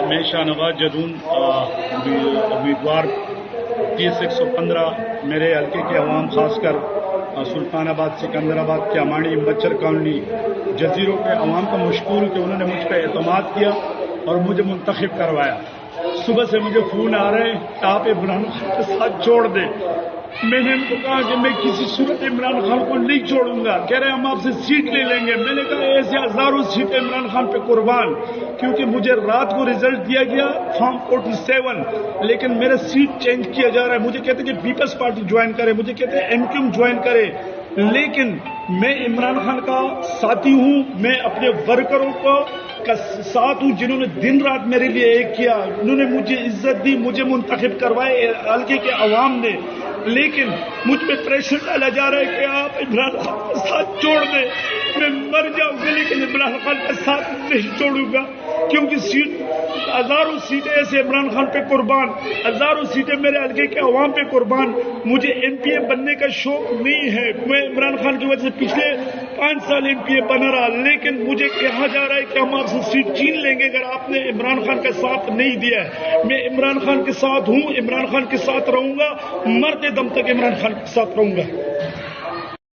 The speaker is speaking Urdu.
میں شاہنواز جدون امیدوار 30-115 میرے حلقے کے عوام خاص کر سلطان آباد، سکندرآباد، کیاماڑی، مچھر کالونی، جزیروں کے عوام کا مشکور کہ انہوں نے مجھ پہ اعتماد کیا اور مجھے منتخب کروایا۔ صبح سے مجھے فون آ رہے ہیں کہ آپ عمران خان کے ساتھ چھوڑ دیں۔ میں نے ان کو کہا کہ میں کسی صورت عمران خان کو نہیں چھوڑوں گا۔ کہہ رہے ہیں ہم آپ سے سیٹ لے لیں گے۔ میں نے کہا ایسے ہزاروں سیٹیں عمران خان پہ قربان، کیونکہ مجھے رات کو رزلٹ دیا گیا فارم 47 لیکن میرا سیٹ چینج کیا جا رہا ہے۔ مجھے کہتے ہیں کہ پیپلز پارٹی جوائن کرے، مجھے کہتے ہیں ایم کیو ایم جوائن کرے، لیکن میں عمران خان کا ساتھی ہوں۔ میں اپنے ورکروں کا ساتھ ہوں جنہوں نے دن رات میرے لیے ایک کیا، انہوں نے مجھے عزت دی، مجھے منتخب کروائے حلقے کے عوام نے، لیکن مجھ پہ پریشر ڈالا جا رہا ہے کہ آپ عمران خان کا ساتھ چھوڑ دیں۔ میں مر جاؤں گا لیکن عمران خان کا ساتھ نہیں چھوڑوں گا، کیونکہ ہزاروں سیٹیں ایسے عمران خان پہ قربان، ہزاروں سیٹیں میرے حلقے کے عوام پہ قربان۔ مجھے ایم پی اے بننے کا شوق نہیں ہے، میں عمران خان کی وجہ سے پچھلے 5 سال ایم پی اے بنا رہا، لیکن مجھے کہا جا رہا ہے کہ ہم آپ سے سیٹ چھین لیں گے اگر آپ نے عمران خان کا ساتھ نہیں دیا ہے۔ میں عمران خان کے ساتھ ہوں، عمران خان کے ساتھ رہوں گا، مرتے دم تک عمران خان کے ساتھ رہوں گا۔